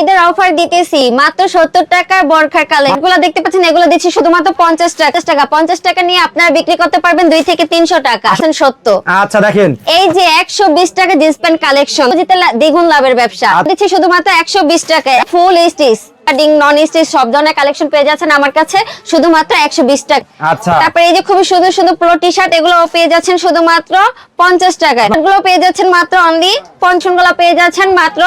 ঈদের অফার দিতেছি মাত্র 70 টাকার বরখার কালেকশন। এগুলো দেখতে পাচ্ছেন, এগুলো দিচ্ছি শুধুমাত্র 50 টাকা। 50 টাকা নিয়ে আপনারা বিক্রি করতে পারবেন 2 থেকে 300 টাকা। আসেন সত্য। আচ্ছা দেখেন, এই যে 120 টাকা জিন্স প্যান্ট কালেকশন, যেটা দ্বিগুণ লাভের ব্যবসা। দিচ্ছি শুধুমাত্র 120 টাকায় ফুল স্টিচ নন স্টিচ সব ধরনের কালেকশন পেয়ে যাচ্ছেন আমার কাছে শুধুমাত্র 120 টাকা। আচ্ছা তারপরে এই যে খুবই সুন্দর সুন্দর পোলো টি শার্ট, এগুলো পেয়ে যাচ্ছেন শুধুমাত্র 50 টাকায়। এগুলো পেয়ে যাচ্ছেন মাত্র অনলি পঞ্চনগুলো পেয়ে যাচ্ছেন মাত্র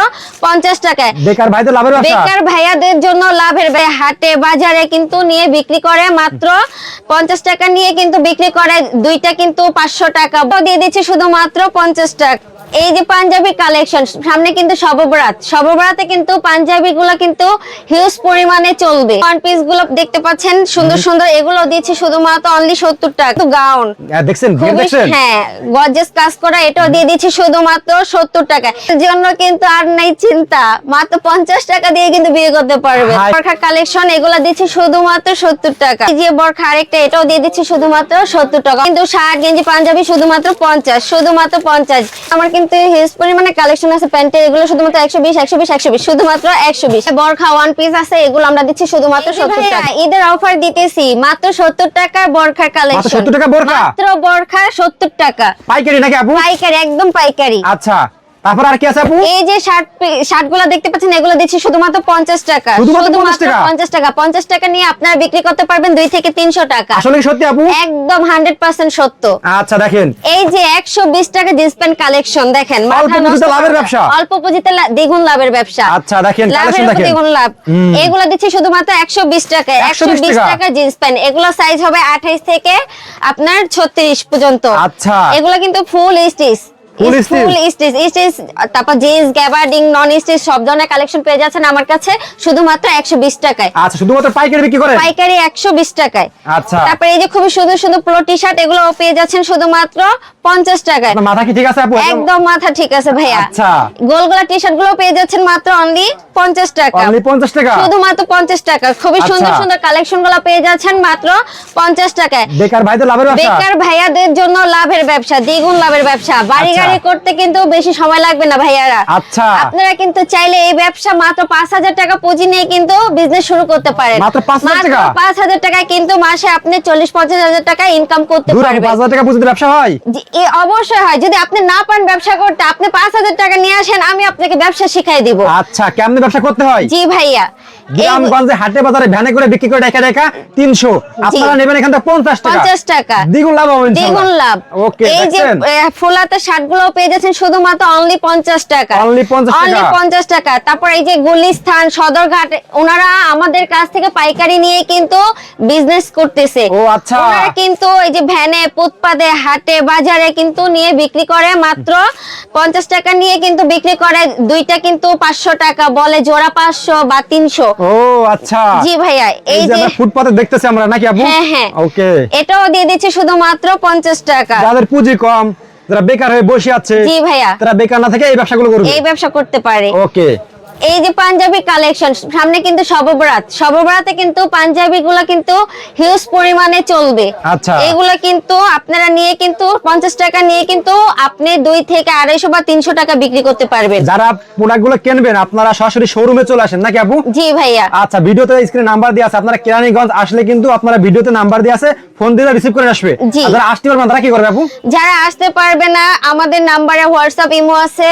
50 টাকায়। বেকার ভাইদের লাভের ব্যবসা, বেকার ভাইয়াদের জন্য লাভের হাটে বাজারে কিন্তু নিয়ে বিক্রি করে মাত্র 50 টাকা নিয়ে কিন্তু বিক্রি করে, দুইটা কিন্তু 500 টাকা দিয়ে দিচ্ছি শুধুমাত্র 50 টাকা। এই যে পাঞ্জাবি কালেকশন, সামনে কিন্তু সববরাতে কিন্তু পাঞ্জাবি গুলো কিন্তু হিউজ পরিমাণে চলবে। ওয়ান পিস গুলো দেখতে পাচ্ছেন সুন্দর সুন্দর, এগুলো দিচ্ছি শুধুমাত্র অনলি 70 টাকা। গাউন দেখছেন হ্যাঁ গর্জিয়াস কাজ করা, এটাও দিয়ে দিচ্ছি শুধুমাত্র 70 টাকা। এর জন্য কিন্তু আর নাই চিন্তা, মাত্র 50 টাকা দিয়ে কিন্তু বিয়ে করতে পারবে। বরখা কালেকশন, এগুলো দিচ্ছি শুধুমাত্র 70 টাকা। এই যে বরখা আরেকটা, এটাও দিয়ে দিচ্ছি শুধুমাত্র 70 টাকা। কিন্তু শার্ট গেঞ্জি পাঞ্জাবি শুধুমাত্র 50 আমার কিন্তু হিউজ পরিমাণে কালেকশন আছে প্যান্টের, এগুলো শুধুমাত্র 120 শুধুমাত্র 120। বরখা ওয়ান পিস আছে, এগুলো আমরা দিচ্ছি শুধুমাত্র 70 টাকা। ঈদের অফার দিতেছি মাত্র 70 টাকার বরখার কালেকশন। 70 টাকা বরখা, মাত্র বরখা 70 টাকা। পাইকারি নাকি আপু? পাইকারি, একদম পাইকারি। আচ্ছা তারপর আর কি আছে আপু? এই যে শার্টগুলো দেখতে পাচ্ছেন, এগুলো দিচ্ছি শুধুমাত্র 50 টাকা। শুধুমাত্র 50 টাকা নিয়ে আপনারা বিক্রি করতে পারবেন 2 থেকে 300 টাকা। আসলে কি সত্যি আপু? একদম 100% সত্য। আচ্ছা দেখেন, এই যে 120 টাকা জিন্স প্যান্ট কালেকশন দেখেন, অল্প পুঁজিতে লাভের ব্যবসা, অল্প পুঁজিতে দ্বিগুণ লাভের ব্যবসা। আচ্ছা দেখেন কালেকশন দেখেন, দ্বিগুণ লাভ। এগুলো দিচ্ছি শুধুমাত্র 120 টাকা। 120 টাকা জিন্স প্যান্ট, এগুলো সাইজ হবে 28 থেকে আপনার 36 পর্যন্ত। আচ্ছা এগুলো কিন্তু ফুল স্টিচ, তারপর জিন্স গ্যাবার্ডিং নন স্টিচ সব ধরনের কালেকশন পেয়ে যাচ্ছেন আমার কাছে শুধুমাত্র 120 টাকায়। আচ্ছা শুধুমাত্র পাইকারি বিক্রি করেন? পাইকারি 120 টাকায়। আচ্ছা তারপর এই যে খুবই সুন্দর সুন্দর পোলো টি শার্ট, এগুলো পেয়ে যাচ্ছেন শুধুমাত্র 50 টাকায়। মাথা কি ঠিক আছে আপু? একদম মাথা ঠিক আছে ভাইয়া। আচ্ছা গোলগোলা টি শার্ট গুলো পেয়ে যাচ্ছেন মাত্র অনলি 50 টাকা। অনলি 50 টাকা, শুধুমাত্র 50 টাকা। খুবই সুন্দর সুন্দর কালেকশন গুলো পেয়ে যাচ্ছেন মাত্র 50 টাকায়। বেকার ভাইদের লাভের ব্যবসা, বেকার ভাইয়াদের জন্য লাভের ব্যবসা, দ্বিগুণ লাভের ব্যবসা। বাড়ি গাড়ি করতে কিন্তু বেশি সময় লাগবে না ভাইয়ারা। আচ্ছা আপনারা কিন্তু চাইলে এই ব্যবসা মাত্র 5000 টাকা পুঁজি নিয়ে কিন্তু বিজনেস শুরু করতে পারেন। মাত্র 5000 টাকা? 5000 টাকায় কিন্তু মাসে আপনি 40-50 হাজার টাকা ইনকাম করতে পারবেন। 5000 টাকা পুঁজিতে ব্যবসা হয়? অবশ্যই হয়। যদি আপনি না পারেন ব্যবসা করতে, আপনি 5000 টাকা নিয়ে আসেন, আমি আপনাকে ব্যবসা শিখাই দিব। আচ্ছা কেমনে ব্যবসা করতে হয়? জি ভাইয়া, গ্রামগঞ্জে হাটে বাজারে ভ্যানে করে বিক্রি করে টাকা 300, আপনারা নেবেন এখান থেকে 50 টাকা। দ্বিগুণ লাভ হবে ইনশাআল্লাহ। দ্বিগুণ লাভ। ওকে এই যে দেখেন, ফুলাতে শার্টগুলো পেয়ে যাচ্ছেন শুধুমাত্র অনলি 50 টাকা। অনলি 50 টাকা। তারপর এই যে গুলিস্তান সদরঘাট, ওনারা আমাদের কাছ থেকে পাইকারি নিয়ে কিন্তু বিজনেস করতেছে। ও আচ্ছা, ওনারা কিন্তু এই যে ভ্যানে ফুটপাতে হাটে বাজারে কিন্তু নিয়ে বিক্রি করে মাত্র 50 টাকা নিয়ে কিন্তু বিক্রি করে, দুইটা কিন্তু 500 টাকা বলে, জোড়া 500 বা 300। ও আচ্ছা জি ভাইয়া, এই যে ফুটপাতে দেখতেছি আমরা নাকি আপু? হ্যাঁ হ্যাঁ, ওকে এটাও দিয়ে দিচ্ছি শুধুমাত্র 50 টাকা। যাদের পুঁজি কম, যারা বেকার হয়ে বসে আছে, জি ভাইয়া, তারা বেকার না থেকে এই ব্যবসাগুলো করবে, এই ব্যবসা করতে পারে। ওকে এই যে পাঞ্জাবি কালেকশন, সামনে কিন্তু সববরাতে কিন্তু পাঞ্জাবি গুলা কিন্তু হিউজ পরিমাণে চলবে। আচ্ছা এগুলো কিন্তু আপনারা নিয়ে কিন্তু 50 টাকা নিয়ে কিন্তু আপনি 2 থেকে 250 বা 300 টাকা বিক্রি করতে পারবেন। যারা প্রোডাক্টগুলো কিনবেন আপনারা সরাসরি শোরুমে চলে আসেন নাকি আপু? জি ভাইয়া। আচ্ছা ভিডিওতে স্ক্রিনে নাম্বার দেয়া আছে, আপনারা কেরানীগঞ্জ আসলে কিন্তু আপনারা ভিডিওতে নাম্বার দেয়া আছে, ফোন দিলে রিসিভ করে আসবে। যারা আসতে পারবেন তারা কি করবে আপু? যারা আসতে পারবে না, আমাদের নাম্বারে হোয়াটসঅ্যাপ ইমো আছে,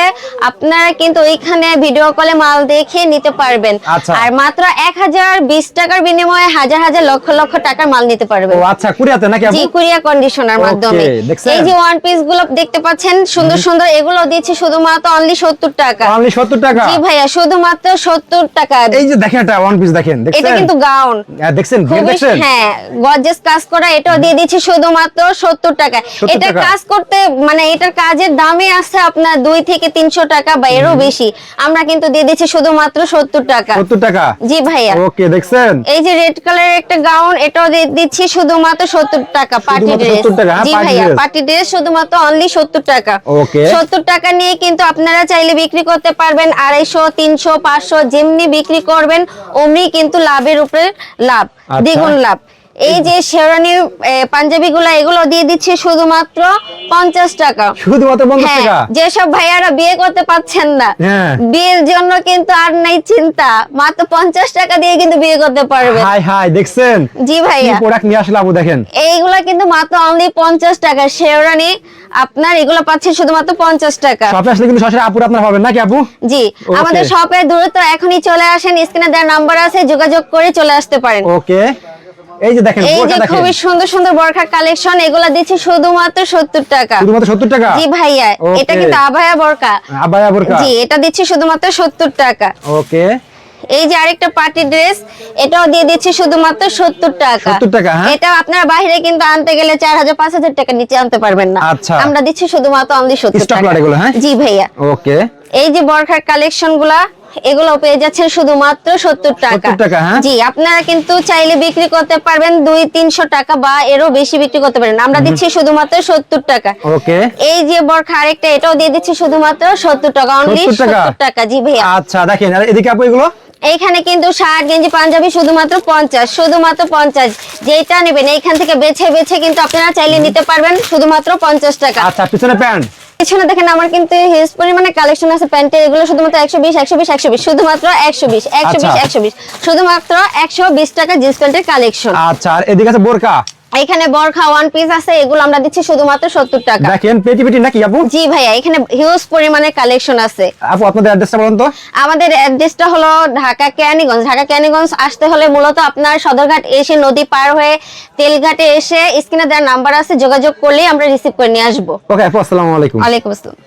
আপনারা কিন্তু ওইখানে ভিডিও কলে মাল দেখে নিতে পারবেন। আর মাত্র 1020 টাকার বিনিময়ে হাজার হাজার লক্ষ লক্ষ টাকার মাল নিতে পারবেন। ও আচ্ছা, কুরিয়াতে নাকি আপু? জি, কুরিয়ার কন্ডিশনার মাধ্যমে। এই যে ওয়ান পিস গুলো দেখতে পাচ্ছেন সুন্দর সুন্দর, এগুলো দিচ্ছি শুধুমাত্র অনলি 70 টাকা। অনলি 70 টাকা? জি ভাইয়া, শুধুমাত্র 70 টাকা। এই যে দেখেন এটা ওয়ান পিস দেখেন, দেখছেন এটা কিন্তু গাউন, দেখছেন দেখছেন, হ্যাঁ গর্জিয়াস কাজ করা, এটাও দিয়ে দিচ্ছি শুধুমাত্র 70 টাকা। এটা কাজ করতে মানে এটার কাজের দামই আছে আপনার 2 থেকে 300 টাকা বা এরও বেশি, আমরা কিন্তু দিয়ে দিচ্ছি শুধুমাত্র 70 টাকা। 70 টাকা? জি ভাইয়া। ওকে দেখছেন, এই যে রেড কালারের একটা গাউন, এটাও দিয়ে দিচ্ছি শুধুমাত্র 70 টাকা। Party dress. জি ভাইয়া, পার্টি ড্রেস শুধুমাত্র অনলি 70 টাকা। ওকে 70 টাকা নিয়ে কিন্তু আপনারা চাইলে বিক্রি করতে পারবেন 250, 300, 500 যেমনি বিক্রি করবেন অমনি কিন্তু লাভের উপরে লাভ, দ্বিগুণ লাভ। এই যে শেরওয়ানি পাঞ্জাবি গুলা এগুলো দিয়ে দিচ্ছি শুধুমাত্র 50 টাকা। শুধুমাত্র 50 হ্যাঁ, টাকা। যেসব ভাইয়ারা বিয়ে করতে পাচ্ছেন না, হ্যাঁ। বিয়ের জন্য কিন্তু আর নাই চিন্তা, মাত্র 50 টাকা দিয়ে কিন্তু বিয়ে করতে পারবে। হাই হাই, দেখছেন জি কি ভাইয়া, প্রোডাক্ট নিয়ে আসলে আপু, দেখেন এইগুলা কিন্তু মাত্র অনলি 50 টাকা। শেরওয়ানি আপনার এগুলো পাচ্ছেন শুধুমাত্র 50 টাকা। শপে আসলে কিন্তু সরাসরি আপুর আপনার পাবেন নাকি আপু? জি, Okay. আমাদের শপে দ্রুত এখনই চলে আসেন, স্ক্রিনে দেওয়া নাম্বার আছে, যোগাযোগ করে চলে আসতে পারেন। ওকে, এই যে দেখেন এই বোরকা যে দেখেন, খুবই সুন্দর সুন্দর বোরখা কালেকশন, এগুলা দিচ্ছি শুধুমাত্র 70 টাকা। শুধুমাত্র 70 টাকা। জি ভাইয়া, Okay. এটা কিন্তু আবায়া বোরকা। আবায়া বোরকা। জি, এটা দিচ্ছি শুধুমাত্র 70 টাকা। ওকে, এই যে আরেকটা পার্টি ড্রেস, এটাও দিয়ে দিচ্ছি শুধুমাত্র 70 টাকা। 70 টাকা, হ্যাঁ। এটা আপনারা বাইরে কিন্তু আনতে গেলে 4000-5000 টাকা নিচে আনতে পারবেন না। আচ্ছা। আমরা দিচ্ছি শুধুমাত্র অনলি 70 স্টক টাকা। লট এগুলো, হ্যাঁ? জি ভাইয়া, ওকে, এই যে বরখার কালেকশন গুলা এগুলো পেয়ে যাচ্ছে শুধুমাত্র 70 টাকা। 70 টাকা, হ্যাঁ। জি, আপনারা কিন্তু চাইলে বিক্রি করতে পারবেন 200-300 টাকা বা এরও বেশি বিক্রি করতে পারেন, আমরা দিচ্ছি শুধুমাত্র 70 টাকা। ওকে, এই যে বরখা আরেকটা, এটাও দিয়ে দিচ্ছি শুধুমাত্র 70 টাকা, অনলি 70 টাকা। 70 টাকা। জি ভাইয়া, আচ্ছা দেখেন, আর এদিকে আপু এগুলো এইখানে কিন্তু শার্ট গেঞ্জি পাঞ্জাবি শুধুমাত্র 50, শুধুমাত্র 50। যেটা নেবেন এইখান থেকে বেছে বেছে কিন্তু আপনারা চাইলে নিতে পারবেন শুধুমাত্র 50 টাকা। আচ্ছা, পিছনে প্যান্ট, পিছনে দেখেন আমার কিন্তু হিউজ পরিমাণে কালেকশন আছে প্যান্টের, এগুলো শুধুমাত্র 120 শুধুমাত্র 120 আচ্ছা। শুধুমাত্র 120 টাকা জিন্স প্যান্টের কালেকশন। আচ্ছা, আর এদিকে আছে বোরকা, এখানে বরখা ওয়ান পিস আছে, এগুলো আমরা দিচ্ছি শুধুমাত্র 70 টাকা। দেখেন পেটি পেটি নাকি আপু? জি ভাইয়া, এখানে হিউজ পরিমাণে কালেকশন আছে। আপু আপনাদের অ্যাড্রেসটা বলুন তো। আমাদের অ্যাড্রেসটা হলো ঢাকা কেরানীগঞ্জ। ঢাকা কেরানীগঞ্জ আসতে হলে মূলত আপনার সদরঘাট এসে নদী পার হয়ে তেলঘাটে এসে স্ক্রিনে দেওয়ার নাম্বার আছে, যোগাযোগ করলেই আমরা রিসিভ করে নিয়ে আসবো। ওকে আপু, আসসালামু আলাইকুম। ওয়ালাইকুম আসসালাম।